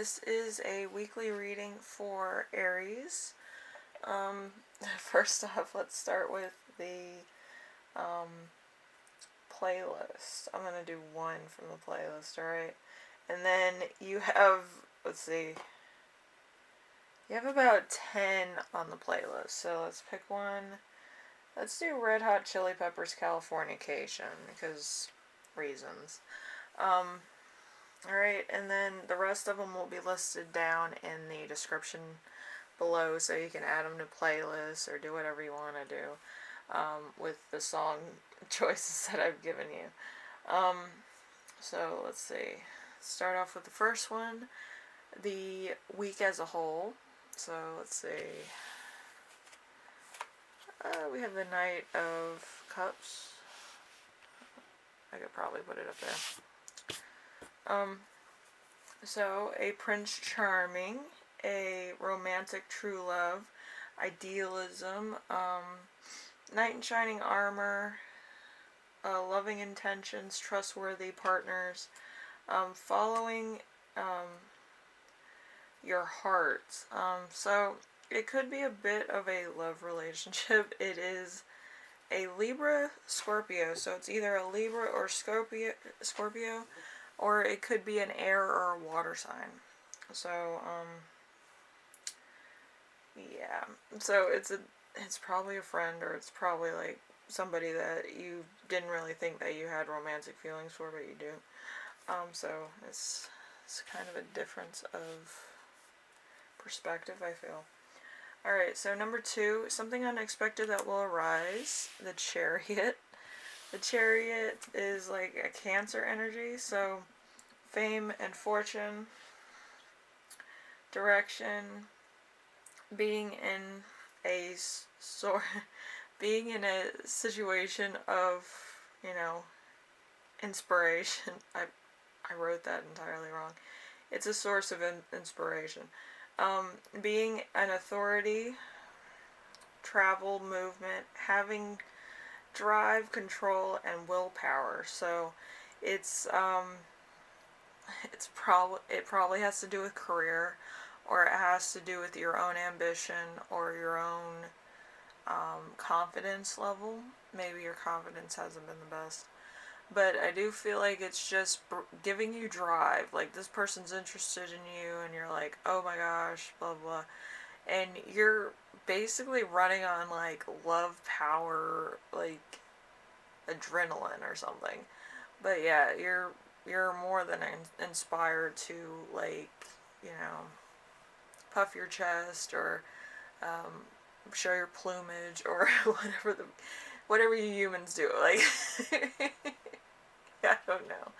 This is a weekly reading for Aries. First off, let's start with the playlist. I'm going to do one from the playlist, alright? And then you have, let's see, you have about 10 on the playlist. So let's pick one. Let's do Red Hot Chili Peppers Californication, because reasons. Alright, and then the rest of them will be listed down in the description below, so you can add them to playlists or do whatever you want to do with the song choices that I've given you. So let's see. Start off with the first one, the week as a whole. So let's see. We have the Knight of Cups. I could probably put it up there. So a Prince Charming, a romantic true love, idealism, knight in shining armor, loving intentions, trustworthy partners, following your heart. So it could be a bit of a love relationship. It is a Libra Scorpio, so it's either a Libra or Scorpio, or it could be an air or a water sign. So yeah, so it's probably a friend, or it's probably like somebody that you didn't really think that you had romantic feelings for, but you do. So it's kind of a difference of perspective, I feel. Alright, so number 2, something unexpected that will arise, the Chariot. The Chariot is like a Cancer energy, so fame and fortune, direction, being in a being in a situation of, inspiration. I wrote that entirely wrong. It's a source of inspiration. Being an authority, travel, movement, having drive, control, and willpower. So it probably has to do with career, or it has to do with your own ambition or your own confidence level. Maybe your confidence hasn't been the best. But I do feel like it's just giving you drive. Like, this person's interested in you, and you're like, oh my gosh, blah, blah. And you're basically running on, like, love, power, like, adrenaline or something. But yeah, you're more than inspired to, like, puff your chest, or show your plumage, or whatever you humans do. Like, I don't know.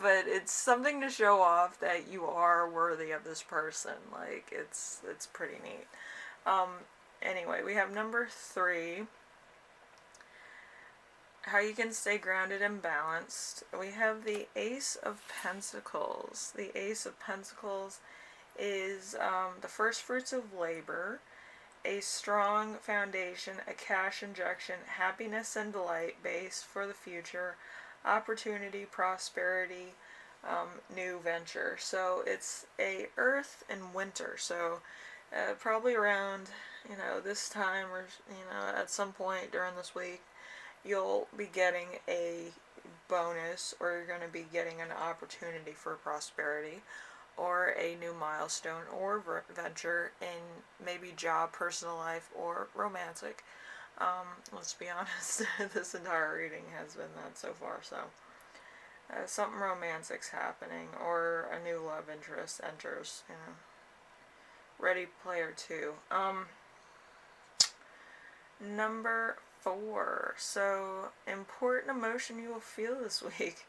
But it's something to show off that you are worthy of this person. Like, it's pretty neat. Anyway, we have number 3. How you can stay grounded and balanced. We have the Ace of Pentacles. The Ace of Pentacles is the first fruits of labor, a strong foundation, a cash injection, happiness and delight base for the future, opportunity, prosperity, new venture. So it's a earth and winter. So probably around, this time, or, at some point during this week, you'll be getting a bonus, or you're going to be getting an opportunity for prosperity, or a new milestone or venture in maybe job, personal life, or romantic. Let's be honest, this entire reading has been that so far. So something romantic's happening, or a new love interest enters. Ready Player 2. Number 4. So, important emotion you will feel this week.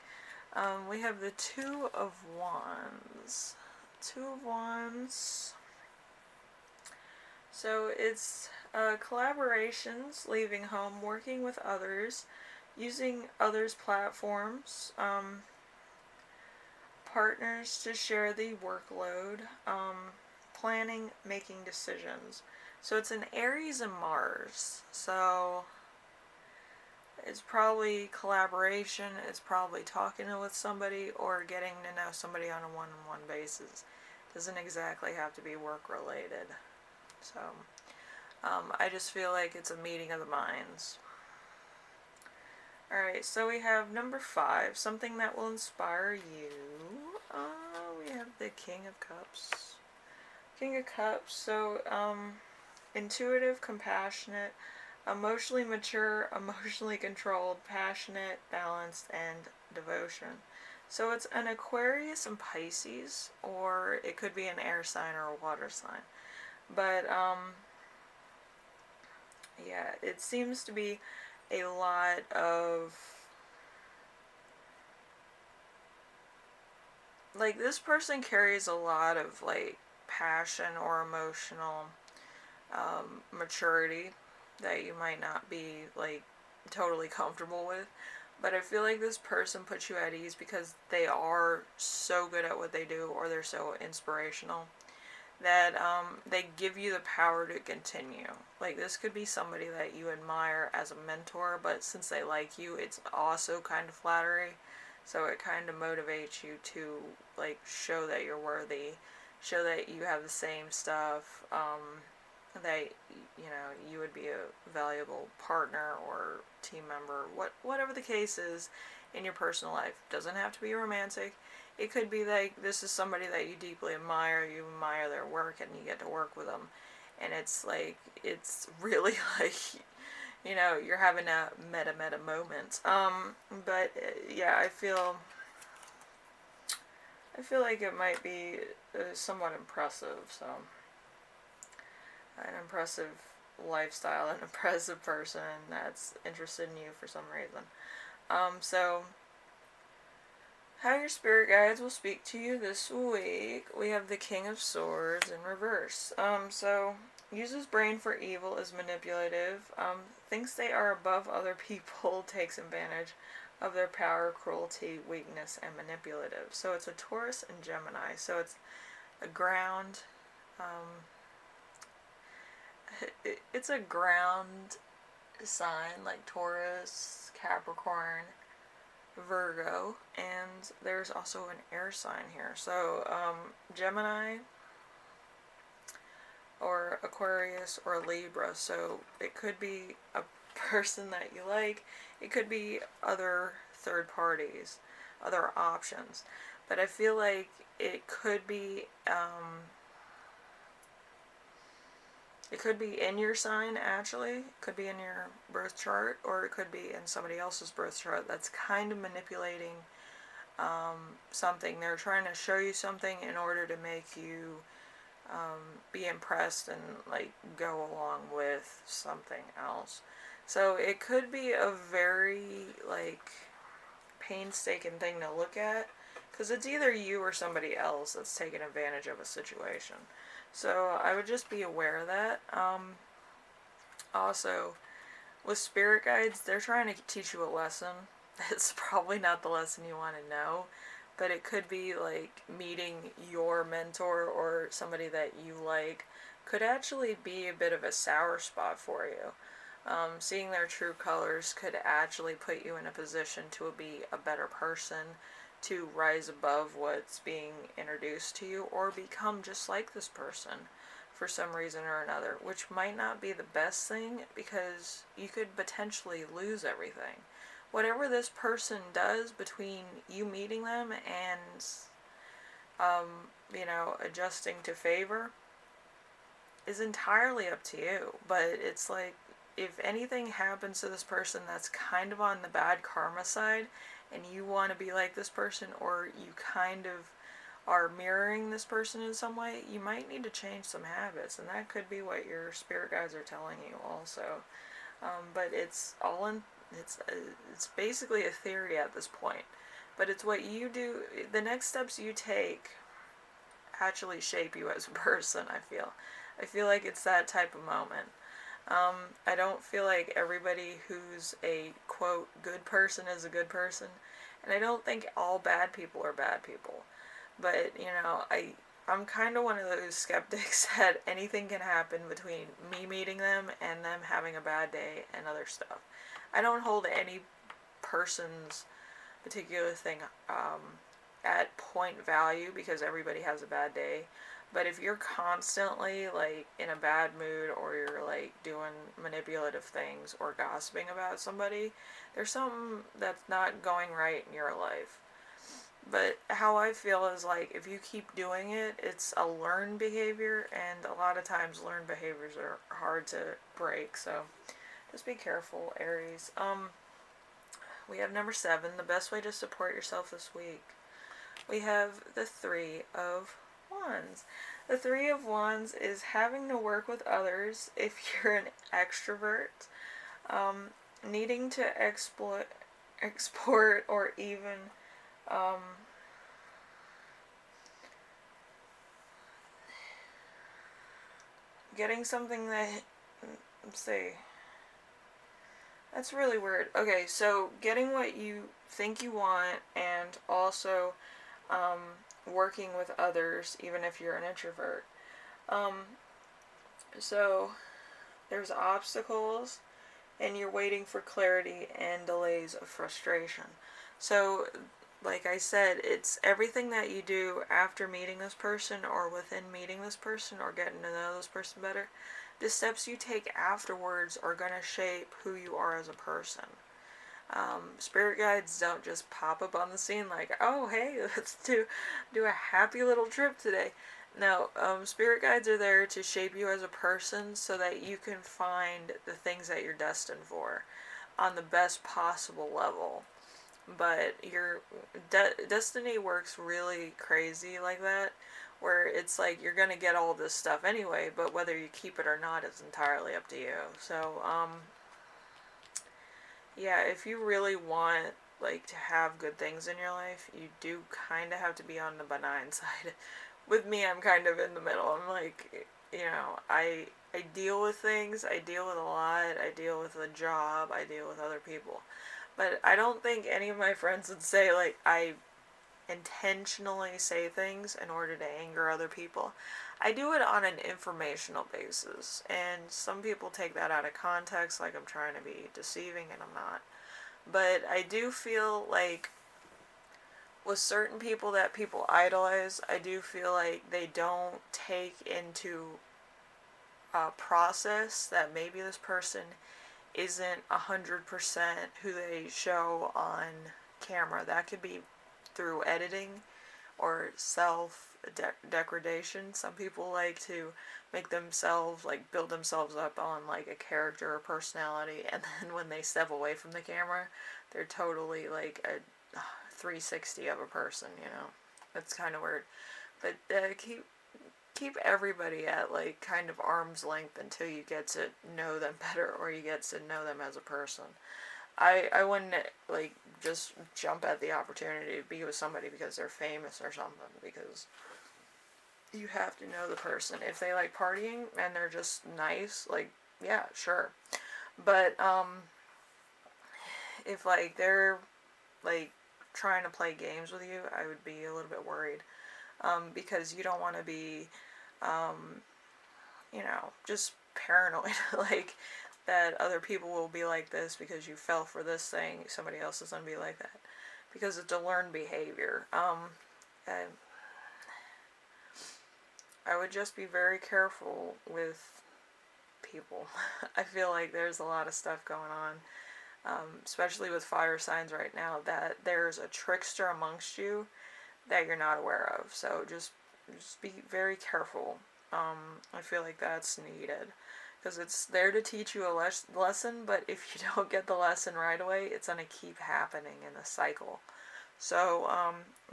We have the Two of Wands. Two of Wands. So it's collaborations, leaving home, working with others, using others' platforms, partners to share the workload, planning, making decisions. So it's an Aries and Mars. So it's probably collaboration, it's probably talking with somebody, or getting to know somebody on a one-on-one basis. Doesn't exactly have to be work related. So, I just feel like it's a meeting of the minds. Alright, so we have number 5, something that will inspire you. We have the King of Cups. King of Cups, so, intuitive, compassionate, emotionally mature, emotionally controlled, passionate, balanced, and devotion. So it's an Aquarius and Pisces, or it could be an air sign or a water sign. But, yeah, it seems to be a lot of, like, this person carries a lot of, like, passion or emotional maturity that you might not be, like, totally comfortable with. But I feel like this person puts you at ease because they are so good at what they do, or they're so inspirational, that they give you the power to continue. Like, this could be somebody that you admire as a mentor, but since they like you, it's also kind of flattery. So it kind of motivates you to, like, show that you're worthy, show that you have the same stuff, that, you know, you would be a valuable partner or team member, whatever the case is in your personal life. Doesn't have to be romantic. It could be like, this is somebody that you deeply admire, you admire their work, and you get to work with them, and it's like, it's really like, you know, you're having a meta moment. But yeah, I feel like it might be somewhat impressive. So, an impressive lifestyle, an impressive person that's interested in you for some reason. So, how your spirit guides will speak to you this week. We have the King of Swords in reverse. So, uses brain for evil, is manipulative, thinks they are above other people, takes advantage of their power, cruelty, weakness, and manipulative. So, it's a Taurus and Gemini. So, it's a ground, it's a ground sign like Taurus, Capricorn, Virgo, and there's also an air sign here. So, Gemini or Aquarius or Libra. So it could be a person that you like. It could be other third parties, other options. But I feel like it could be, it could be in your sign, actually. It could be in your birth chart, or it could be in somebody else's birth chart that's kind of manipulating something. They're trying to show you something in order to make you be impressed and, like, go along with something else. So it could be a very, like, painstaking thing to look at, because it's either you or somebody else that's taking advantage of a situation. So I would just be aware of that. Also, with spirit guides, they're trying to teach you a lesson. It's probably not the lesson you want to know, but it could be like meeting your mentor or somebody that you like could actually be a bit of a sour spot for you. Seeing their true colors could actually put you in a position to be a better person, to rise above what's being introduced to you, or become just like this person for some reason or another, which might not be the best thing, because you could potentially lose everything. Whatever this person does between you meeting them and, you know, adjusting to favor is entirely up to you. But it's like, if anything happens to this person that's kind of on the bad karma side, and you want to be like this person, or you kind of are mirroring this person in some way, you might need to change some habits, and that could be what your spirit guides are telling you also. But it's all in, it's basically a theory at this point, but it's what you do, the next steps you take actually shape you as a person. I feel like it's that type of moment. I don't feel like everybody who's a, quote, good person is a good person, and I don't think all bad people are bad people. But, you know, I'm kind of one of those skeptics that anything can happen between me meeting them and them having a bad day and other stuff. I don't hold any person's particular thing at point value because everybody has a bad day. But if you're constantly like in a bad mood, or you're like doing manipulative things or gossiping about somebody, there's something that's not going right in your life. But how I feel is like if you keep doing it, it's a learned behavior, and a lot of times learned behaviors are hard to break. So just be careful, Aries. We have number 7, the best way to support yourself this week. We have the 3 of Wands. The 3 of Wands is having to work with others if you're an extrovert, needing to export, or even getting something that, let's see, that's really weird. Okay, so getting what you think you want, and also working with others, even if you're an introvert. So there's obstacles, and you're waiting for clarity and delays of frustration. So, like I said, it's everything that you do after meeting this person, or within meeting this person, or getting to know this person better. The steps you take afterwards are going to shape who you are as a person. Spirit guides don't just pop up on the scene like, oh, hey, let's do a happy little trip today. No, spirit guides are there to shape you as a person so that you can find the things that you're destined for on the best possible level. But your destiny works really crazy like that, where it's like you're gonna get all this stuff anyway, but whether you keep it or not is entirely up to you. So, yeah, if you really want like to have good things in your life, you do kind of have to be on the benign side. With me, I'm kind of in the middle. I'm like, I deal with things. I deal with a lot. I deal with a job. I deal with other people. But I don't think any of my friends would say like I intentionally say things in order to anger other people. I do it on an informational basis, and some people take that out of context, like I'm trying to be deceiving, and I'm not. But I do feel like with certain people that people idolize, I do feel like they don't take into a process that maybe this person isn't 100% who they show on camera. That could be through editing or self degradation. Some people like to make themselves, like, build themselves up on like a character or personality, and then when they step away from the camera, they're totally like a 360 of a person. That's kind of weird. But keep everybody at like kind of arm's length until you get to know them better, or you get to know them as a person. I wouldn't like just jump at the opportunity to be with somebody because they're famous or something, because you have to know the person. If they like partying and they're just nice, like, yeah, sure. But if like they're like trying to play games with you, I would be a little bit worried, because you don't want to be just paranoid like that other people will be like this because you fell for this thing, somebody else is going to be like that, because it's a learned behavior. And I would just be very careful with people. I feel like there's a lot of stuff going on, especially with fire signs right now, that there's a trickster amongst you that you're not aware of. So just be very careful. I feel like that's needed, because it's there to teach you a lesson, but if you don't get the lesson right away, it's going to keep happening in a cycle. So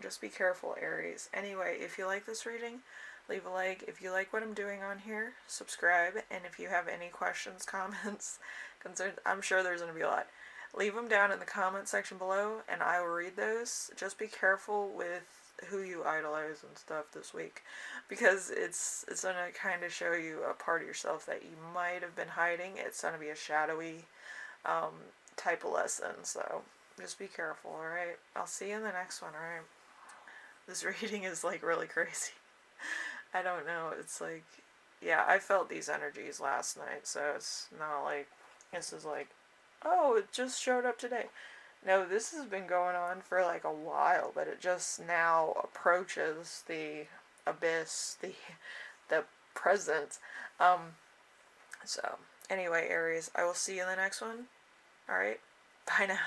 just be careful, Aries. Anyway, if you like this reading, leave a like. If you like what I'm doing on here, subscribe. And if you have any questions, comments, concerns, I'm sure there's going to be a lot, leave them down in the comment section below, and I will read those. Just be careful with who you idolize and stuff this week, because it's going to kind of show you a part of yourself that you might have been hiding. It's going to be a shadowy type of lesson, so just be careful. Alright, I'll see you in the next one. Alright, this reading is like really crazy. I don't know, it's like, yeah, I felt these energies last night, so it's not like this is like, oh, it just showed up today. No, this has been going on for like a while, but it just now approaches the abyss, the present. Um, so anyway, Aries, I will see you in the next one. All right, bye now.